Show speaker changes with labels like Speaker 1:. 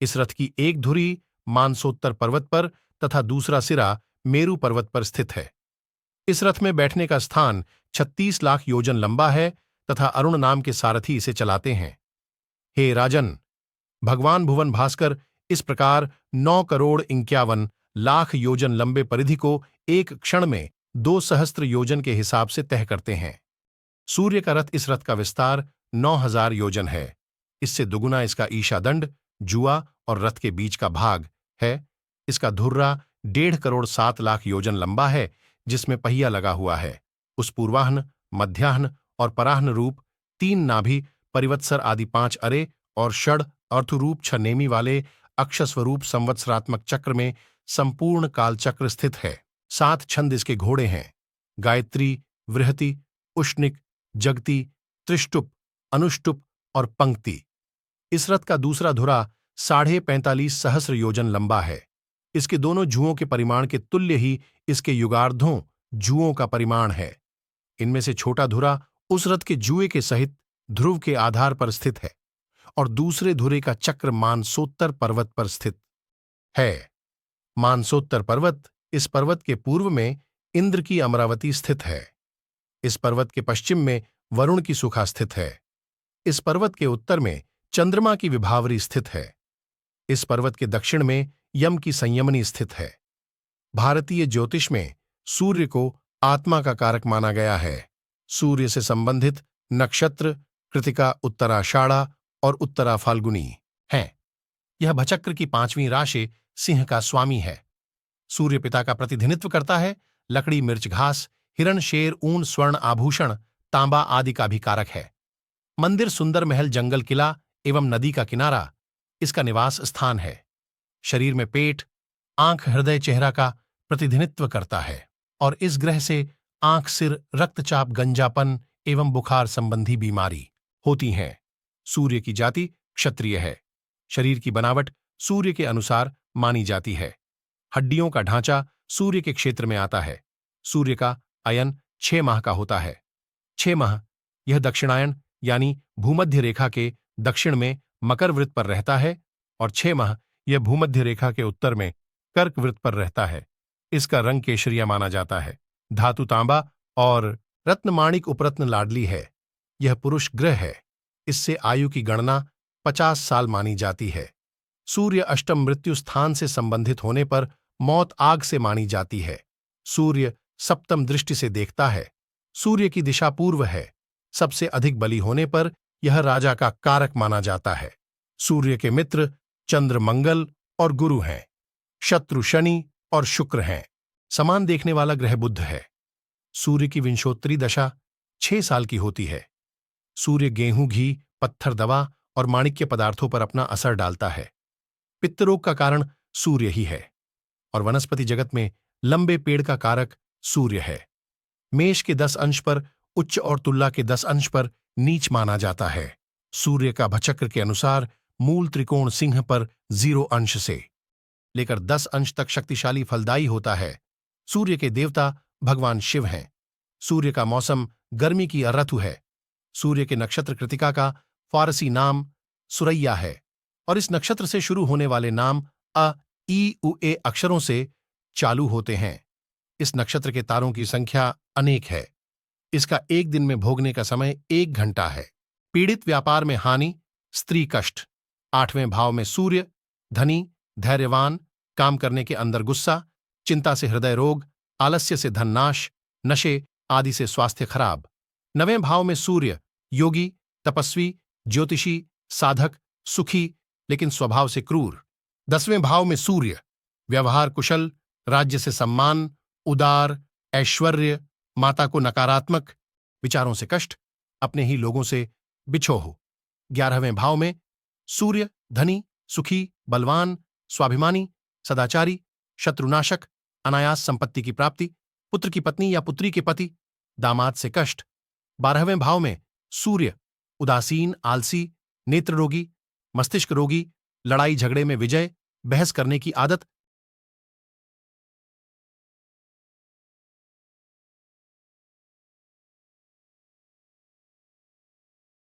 Speaker 1: इस रथ की एक धुरी मानसोत्तर पर्वत पर तथा दूसरा सिरा मेरु पर्वत पर स्थित है। इस रथ में बैठने का स्थान 36 लाख योजन लंबा है तथा अरुण नाम के सारथी इसे चलाते हैं। हे राजन, भगवान भुवन भास्कर इस प्रकार 9,51,00,000 योजन लंबे परिधि को एक क्षण में 2 सहस्त्र योजन के हिसाब से तय करते हैं। सूर्य का रथ, इस रथ का विस्तार 9,000 योजन है। इससे दुगुना इसका ईशादंड, जुआ और रथ के बीच का भाग है। इसका धुर्रा 1,50,07,00,000 योजन लंबा है, जिसमें पहिया लगा हुआ है। उस पूर्वाह्न, मध्याह्न और पराह्न रूप 3 नाभि, परिवत्सर आदि 5 अरे और षड अर्थरूप 6 नेमी वाले अक्षस्वरूप संवत्सरात्मक चक्र में संपूर्ण कालचक्र स्थित है। 7 छंद इसके घोड़े हैं: गायत्री, वृहति, उष्णिक, जगति, त्रिष्टुप, अनुष्टुप और पंक्ति। इस रथ का दूसरा धुरा 45.5 सहस्र योजन लंबा है। इसके दोनों जुओं के परिमाण के तुल्य ही इसके युगार्धों जुओं का परिमाण है। इनमें से छोटा धुरा उस रथ के जुए के सहित ध्रुव के आधार पर स्थित है और दूसरे धुरे का चक्र मानसोत्तर पर्वत पर स्थित है। मानसोत्तर पर्वत, इस पर्वत के पूर्व में इंद्र की अमरावती स्थित है। इस पर्वत के पश्चिम में वरुण की सुखा स्थित है। इस पर्वत के उत्तर में चंद्रमा की विभावरी स्थित है। इस पर्वत के दक्षिण में यम की संयमनी स्थित है। भारतीय ज्योतिष में सूर्य को आत्मा का कारक माना गया है। सूर्य से संबंधित नक्षत्र कृतिका, उत्तराषाढ़ा और उत्तरा फाल्गुनी हैं। यह भचक्र की 5वीं राशि सिंह का स्वामी है। सूर्य पिता का प्रतिनिधित्व करता है। लकड़ी, मिर्च, घास, हिरण, शेर, ऊन, स्वर्ण आभूषण, तांबा आदि का भी कारक है। मंदिर, सुंदर महल, जंगल, किला एवं नदी का किनारा इसका निवास स्थान है। शरीर में पेट, आंख, हृदय, चेहरा का प्रतिनिधित्व करता है और इस ग्रह से आंख, सिर, रक्तचाप, गंजापन एवं बुखार संबंधी बीमारी होती हैं। सूर्य की जाति क्षत्रिय है। शरीर की बनावट सूर्य के अनुसार मानी जाती है। हड्डियों का ढांचा सूर्य के क्षेत्र में आता है। सूर्य का अयन 6 माह का होता है। 6 माह यह दक्षिणायन यानी भूमध्य रेखा के दक्षिण में मकर वृत्त पर रहता है और 6 माह यह भूमध्य रेखा के उत्तर में कर्क वृत्त पर रहता है। इसका रंग केशरिया माना जाता है। धातु तांबा और रत्नमाणिक उपरत्न लाडली है। यह पुरुष ग्रह है। इससे आयु की गणना 50 साल मानी जाती है। सूर्य अष्टम मृत्यु स्थान से संबंधित होने पर मौत आग से मानी जाती है। सूर्य सप्तम दृष्टि से देखता है। सूर्य की दिशा पूर्व है। सबसे अधिक बली होने पर यह राजा का कारक माना जाता है। सूर्य के मित्र चंद्र, मंगल और गुरु हैं। शत्रु शनि और शुक्र हैं। समान देखने वाला ग्रह बुध है। सूर्य की विंशोत्तरी दशा 6 साल की होती है। सूर्य गेहूं, घी, पत्थर, दवा और माणिक्य पदार्थों पर अपना असर डालता है। पित्तरोग का कारण सूर्य ही है और वनस्पति जगत में लंबे पेड़ का कारक सूर्य है। मेष के 10 अंश पर उच्च और तुला के 10 अंश पर नीच माना जाता है। सूर्य का भचक्र के अनुसार मूल त्रिकोण सिंह पर 0 अंश से लेकर 10 अंश तक शक्तिशाली फलदायी होता है। सूर्य के देवता भगवान शिव हैं। सूर्य का मौसम गर्मी की ऋतु है। सूर्य के नक्षत्र कृतिका का फारसी नाम सुरैया है और इस नक्षत्र से शुरू होने वाले नाम अ, ई, उ, ए अक्षरों से चालू होते हैं। इस नक्षत्र के तारों की संख्या अनेक है। इसका एक दिन में भोगने का समय 1 घंटा है। पीड़ित, व्यापार में हानि, स्त्री कष्ट। 8वें भाव में सूर्य, धनी, धैर्यवान, काम करने के अंदर गुस्सा, चिंता से हृदय रोग, आलस्य से धन नाश, नशे आदि से स्वास्थ्य खराब। 9वें भाव में सूर्य, योगी, तपस्वी, ज्योतिषी, साधक, सुखी लेकिन स्वभाव से क्रूर। 10वें भाव में सूर्य, व्यवहार कुशल, राज्य से सम्मान, उदार, ऐश्वर्य, माता को नकारात्मक, विचारों से कष्ट, अपने ही लोगों से बिछोह। 11वें भाव में सूर्य, धनी, सुखी, बलवान, स्वाभिमानी, सदाचारी, शत्रुनाशक, अनायास संपत्ति की प्राप्ति, पुत्र की पत्नी या पुत्री के पति, दामाद से कष्ट। 12वें भाव में सूर्य, उदासीन, आलसी, नेत्र रोगी, मस्तिष्क रोगी, लड़ाई झगड़े में विजय, बहस करने की आदत,